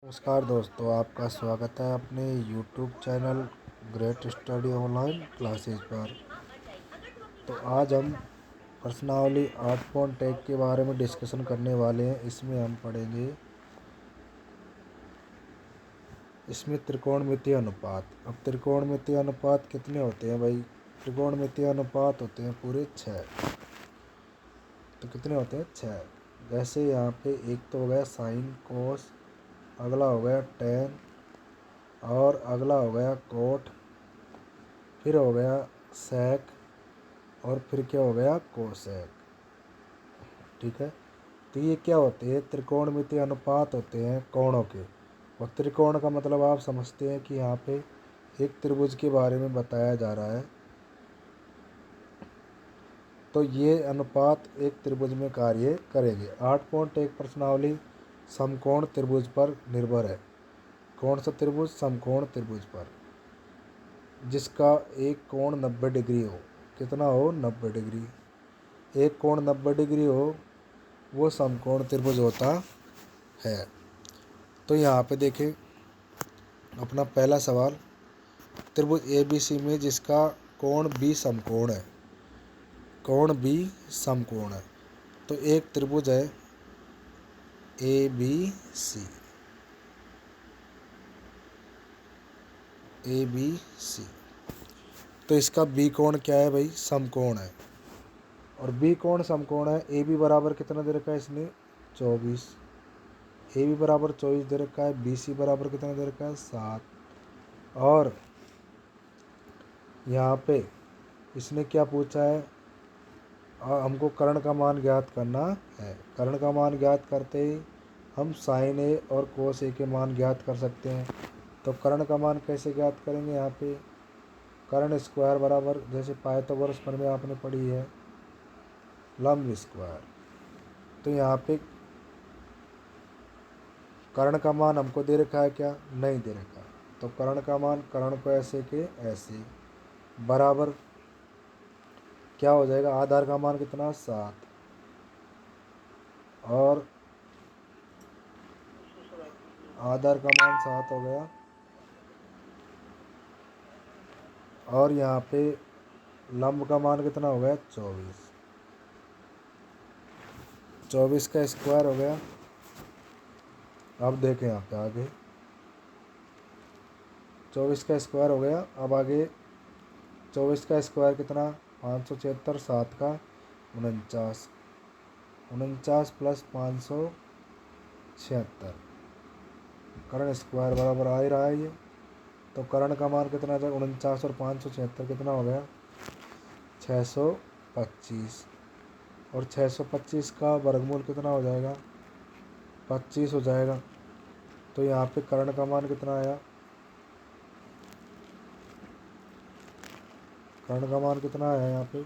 नमस्कार दोस्तों, आपका स्वागत है अपने YouTube channel great study online classes पर। तो आज हम प्रश्नावली 8.1 के बारे में डिस्कशन करने वाले हैं। इसमें हम पढ़ेंगे इसमें त्रिकोणमितीय अनुपात। अब त्रिकोणमितीय अनुपात कितने होते हैं भाई? त्रिकोणमितीय अनुपात होते हैं पूरे 6। तो कितने होते हैं? 6। जैसे यहाँ पे एक तो हो गया साइन कोस, अगला हो गया टेन, और अगला हो गया कोट, फिर हो गया सेक, और फिर क्या हो गया? कोसेक। ठीक है। तो ये क्या होते हैं? त्रिकोणमितीय अनुपात होते हैं कोणों के। और त्रिकोण का मतलब आप समझते हैं कि यहाँ पे एक त्रिभुज के बारे में बताया जा रहा है। तो ये अनुपात एक त्रिभुज में कार्य करेंगे। 8.1 प्रश्नावली समकोण त्रिभुज पर निर्भर है। कौन सा त्रिभुज? समकोण त्रिभुज पर, जिसका एक कोण 90 डिग्री हो। कितना हो? 90 डिग्री। एक कोण 90 डिग्री हो वो समकोण त्रिभुज होता है। तो यहाँ पे देखें अपना पहला सवाल, त्रिभुज ABC में जिसका कोण B समकोण है, कोण B समकोण है। तो एक त्रिभुज है ABC, तो इसका B कोण क्या है भाई? समकोण है। और B कोण समकोण है। AB बराबर कितना दे रखा है इसने? 24। AB बराबर 24 दे रखा है। BC बराबर कितना दे रखा है? 7। और यहाँ पे इसने क्या पूछा है? हमको कर्ण का मान ज्ञात करना है। कर्ण का मान ज्ञात करते ही हम साइन ए और कोस ए के मान ज्ञात कर सकते हैं। तो कर्ण का मान कैसे ज्ञात करेंगे? यहाँ पे कर्ण स्क्वायर बराबर, जैसे पाइथागोरस प्रमेय में आपने पढ़ी है, लंब स्क्वायर। तो यहाँ पे कर्ण का मान हमको दे रखा है क्या? नहीं दे रखा। तो कर्ण का मान, कर्ण को ऐसे के ऐसे, बराबर क्या हो जाएगा? आधार का मान कितना? 7। और आधार का मान 7 हो गया। और यहाँ पे लंब का मान कितना हो गया? 24। 24 का स्क्वायर हो गया। अब देखें यहाँ पे आगे 24 का स्क्वायर हो गया। अब आगे 24 का स्क्वायर कितना? 576। 7 का 49, 49 प्लस 576। कर्ण स्क्वायर बराबर आ ही रहा है ये। तो कर्ण का मान कितना आ जाएगा? 49 और 576 कितना हो गया? 625। और 625 का वर्गमूल कितना हो जाएगा? 25 हो जाएगा। तो यहाँ पे कर्ण का मान कितना आया? कर्ण का मान कितना आया यहाँ पे?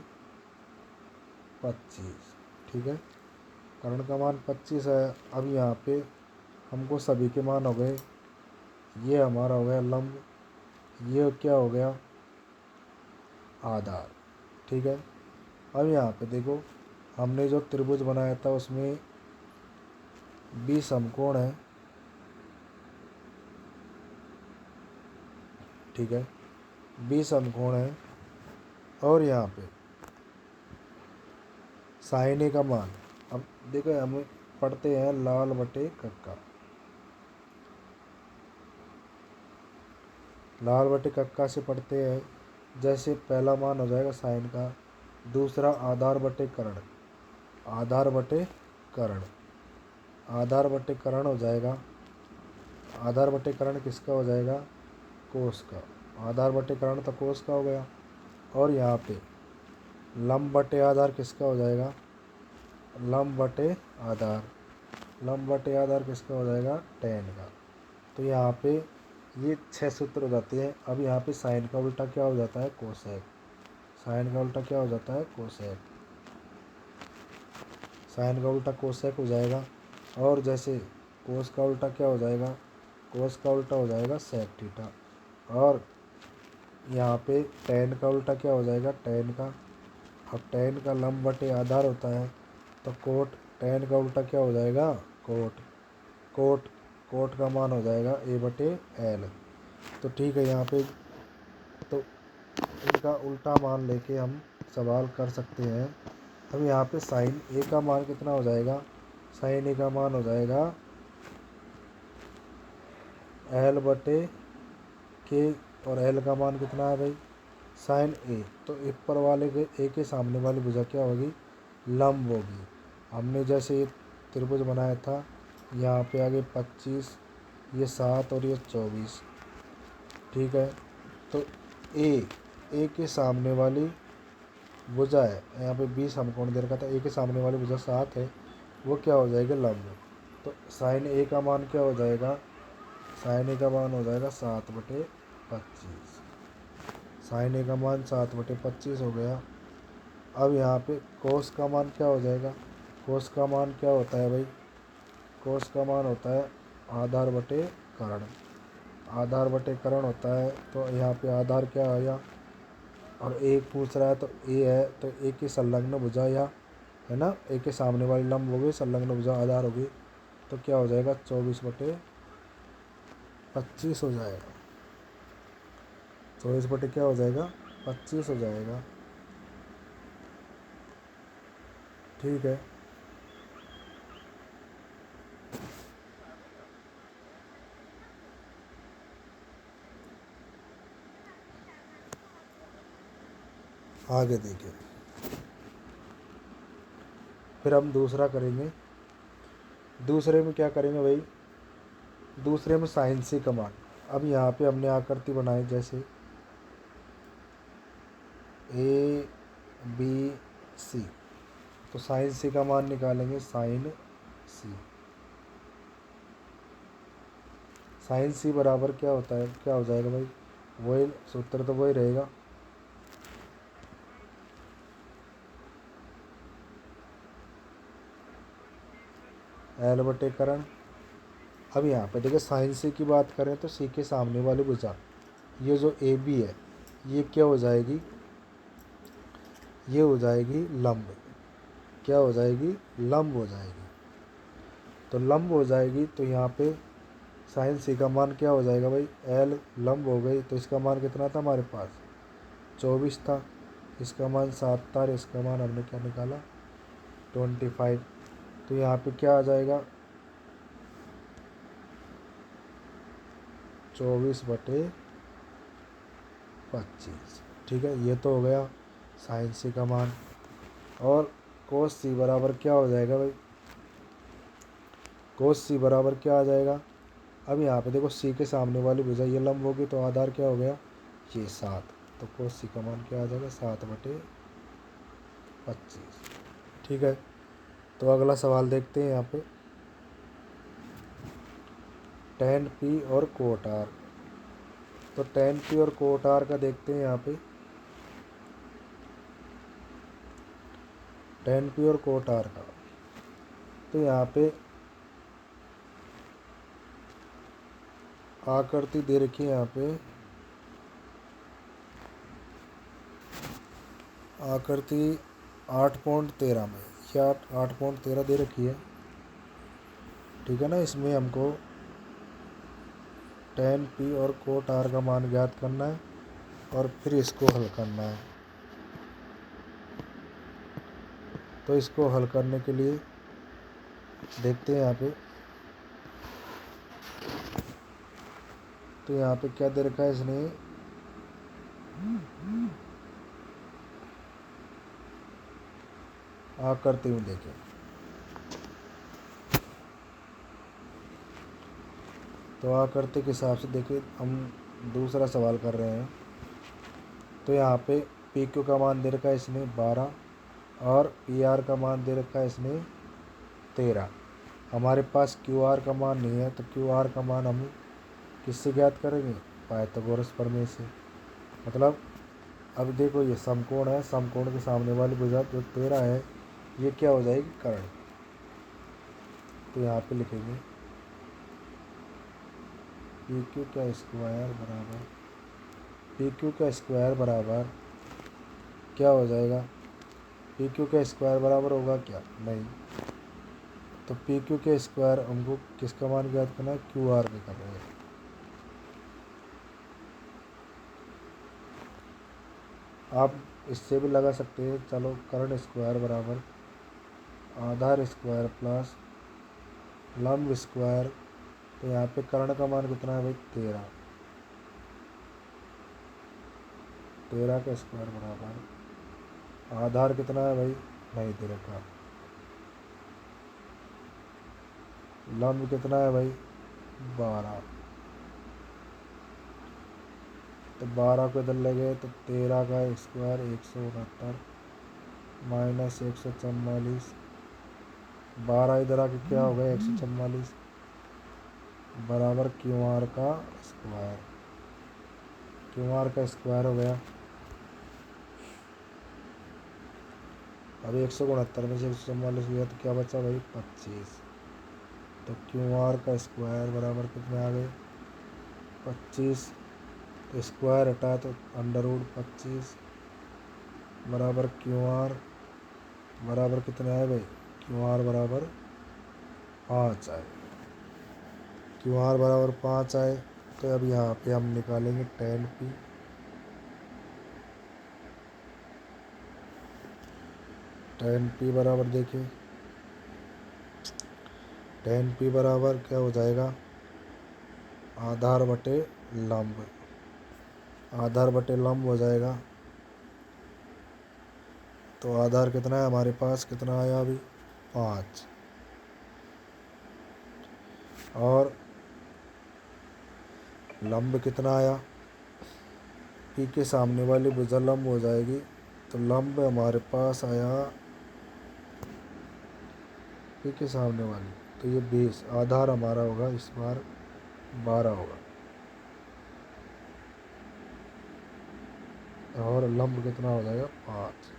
25। ठीक है, कर्ण का मान 25 है। अब यहाँ पे हमको सभी के मान हो गए। ये हमारा हो गया लंब, ये क्या हो गया? आधार। ठीक है। अब यहाँ पे देखो, हमने जो त्रिभुज बनाया था उसमें B समकोण है। ठीक है, B समकोण है। और यहाँ पे साइन ए का मान, अब देखो हम पढ़ते हैं लाल बटे कक्का। लाल बटे कक्का से पढ़ते हैं। जैसे पहला मान हो जाएगा साइन का, दूसरा आधार बटे कर्ण, आधार बटे कर्ण, आधार बटे कर्ण हो जाएगा। आधार बटे कर्ण किसका हो जाएगा? कोस का। आधार बटे कर्ण तो कोस का हो गया। और यहाँ पे लंब बटे आधार किसका हो जाएगा? लंब बटे आधार, लंब बटे आधार किसका हो जाएगा? टेन का। तो यहाँ पे ये 6 सूत्र हो जाते हैं। अब यहाँ पे साइन का उल्टा क्या हो जाता है? कोसेक। साइन का उल्टा क्या हो जाता है? कोसेक। साइन का उल्टा कोसेक हो जाएगा। और जैसे कोस का उल्टा क्या हो जाएगा? कोस का उल्टा हो जाएगा सेक थीटा। और यहाँ पे टेन का उल्टा क्या हो जाएगा? टेन का। अब टेन का लंब बटे आधार होता है, तो कोट, टेन का उल्टा क्या हो जाएगा? कोट। कोट कोट का मान हो जाएगा ए बटे एल। तो ठीक है, यहाँ पे तो इनका उल्टा मान लेके हम सवाल कर सकते हैं। अब यहाँ पे साइन ए का मान कितना हो जाएगा, साइन ए का मान हो जाएगा एल बटे के, और एल का मान कितना है भाई, साइन ए। तो ऊपर वाले के ए के सामने वाली भुजा क्या होगी, लंब होगी। हमने जैसे ये त्रिभुज बनाया था, यहाँ पे आगे 25, ये 7 और ये 24, ठीक है। तो ए के सामने वाली भुजा है, यहाँ पे 20 हम कोण दे रखा था, ए के सामने वाली भुजा 7 है, वो क्या हो जाएगा, लंब। तो साइन ए का मान क्या हो जाएगा, साइन ए का मान हो जाएगा 7/25। साइन ए का मान 7/25 हो गया। अब यहाँ पे कोस का मान क्या हो जाएगा, कोस का मान क्या होता है भाई, कोस का मान होता है आधार बटे कर्ण, आधार बटे कर्ण होता है। तो यहाँ पे आधार क्या आया, और ए पूछ रहा है तो ए है, तो ए की संलग्न भुजा या है ना, ए के सामने वाली लंब हो गई, संलग्न भुजा आधार होगी, तो क्या हो जाएगा 24/25 हो जाएगा। 24 बटे क्या हो जाएगा, 25 हो जाएगा, ठीक है। आगे देखिए, फिर हम दूसरा करेंगे। दूसरे में क्या करेंगे भाई, दूसरे में साइन सी का मान। अब यहाँ पे हमने आकृति बनाई जैसे ए बी सी, तो साइन सी का मान निकालेंगे, साइन सी, साइन सी बराबर क्या होता है, क्या हो जाएगा भाई, वही सूत्र तो वही रहेगा, एल बटे कर्ण। अब यहाँ पे देखिए साइन सी की बात करें तो सी के सामने वाली भुजा, ये जो ए बी है, ये क्या हो जाएगी, ये हो जाएगी लंब, क्या हो जाएगी, लंब हो जाएगी। तो लंब हो जाएगी, तो यहाँ पे साइन सी का मान क्या हो जाएगा भाई, एल लंब हो गई, तो इसका मान कितना था हमारे पास, 24 था, इसका मान 7 था, इसका मान हमने क्या निकाला, 25। तो यहाँ पे क्या आ जाएगा, 24/25, ठीक है। ये तो हो गया साइन सी का मान। और कोस सी बराबर क्या हो जाएगा भाई, कोस सी बराबर क्या आ जाएगा। अब यहाँ पे देखो सी के सामने वाली भुजा ये लंब होगी, तो आधार क्या हो गया, ये 7, तो कोस सी का मान क्या आ जाएगा, 7/25, ठीक है। तो अगला सवाल देखते हैं यहाँ पे, tan p और कोट r। तो tan p और कोट r का देखते हैं यहाँ पे, tan p और कोट r का। तो यहाँ पे आकृति दे रखी है, यहाँ पे आकृति 8.13 में, या 8.13 दे रखी है, ठीक है ना। इसमें हमको tan p और कोट r का मान ज्ञात करना है, और फिर इसको हल करना है। तो इसको हल करने के लिए देखते हैं यहाँ पे, तो यहाँ पे क्या दे रखा है इसने, आकृति में देखें, तो आकृति के हिसाब से देखिए हम दूसरा सवाल कर रहे हैं। तो यहाँ पे पी क्यू का मान दे रखा है इसने 12, और पी आर का मान दे रखा है इसने 13। हमारे पास क्यू आर का मान नहीं है, तो क्यू आर का मान हम किससे ज्ञात करेंगे, पाइथागोरस प्रमेय से। मतलब अब देखो ये समकोण है, समकोण के सामने वाली भुजा जो 13 है, ये क्या हो जाएगी, कर्ण। तो यहाँ पे लिखेंगे पी क्यू का स्क्वायर बराबर, पी क्यू का स्क्वायर बराबर क्या हो जाएगा, पी क्यू का स्क्वायर बराबर होगा क्या, नहीं, तो पी क्यू के स्क्वायर हमको किसका मान ज्ञात करना है, क्यू आर का कर रहे हैं। आप इससे भी लगा सकते हैं, चलो करंट स्क्वायर बराबर आधार स्क्वायर प्लस लंब स्क्वायर। तो यहाँ पे करंट का मान कितना है भाई, 13। 13 का स्क्वायर बराबर आधार कितना है भाई, नहीं दे रखा। लंब कितना है भाई, 12। तो 12 को इधर ले गए तो 13 का स्क्वायर 169 माइनस 144। 12 इधर आके क्या हो गया, 144 बराबर क्यू आर का स्क्वायर। क्यू आर का स्क्वायर हो गया। अब 169 में से 144 गया तो क्या बचा भाई, 25। तो क्यू आर का स्क्वायर बराबर कितने आ गए, 25। स्क्वायर हटा तो अंडर रूट 25 बराबर क्यू आर बराबर कितने आए भाई, क्यू आर बराबर 5 आए। क्यू आर बराबर 5 आए। तो अब यहाँ पे हम निकालेंगे tan पी। tan पी बराबर देखिए, tan पी बराबर क्या हो जाएगा, आधार बटे लंब। आधार बटे लंब हो जाएगा। तो आधार कितना है हमारे पास, कितना आया अभी, 5। और लंब कितना आया, पी के सामने वाली भुजा लंब हो जाएगी। तो लंब हमारे पास आया पी के सामने वाली, तो ये 20। आधार हमारा होगा इस बार 12 होगा। और लंब कितना हो जाएगा, 5।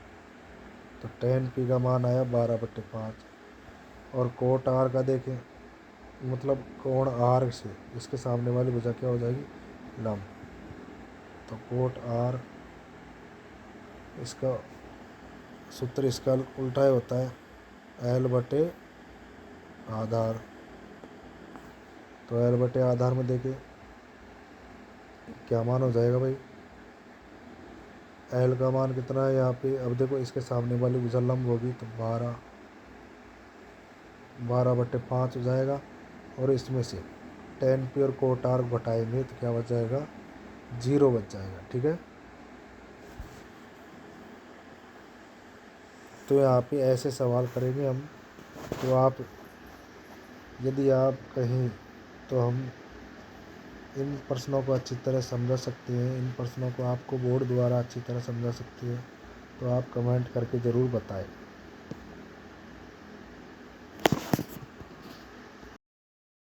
तो tan पी का मान आया 12/5। और कोट आर का देखें, मतलब कोण आर से इसके सामने वाली भुजा क्या हो जाएगी, लंब। तो कोट आर, इसका सूत्र इसका उल्टा ही होता है, एल बटे आधार। तो एल बटे आधार में देखिए क्या मान हो जाएगा भाई, एल का मान कितना है यहाँ पे, अब देखो इसके सामने वाली भुजा लंब होगी तो 12/5 हो जाएगा। और इसमें से tan पी और कोट आर घटाएंगे तो क्या बच जाएगा, 0 बच जाएगा। ठीक है। तो यहाँ पे ऐसे सवाल करेंगे हम। तो आप यदि आप कहें तो हम इन प्रश्नों को अच्छी तरह समझा सकते हैं, इन प्रश्नों को आपको बोर्ड द्वारा अच्छी तरह समझा सकते हैं। तो आप कमेंट करके ज़रूर बताएं।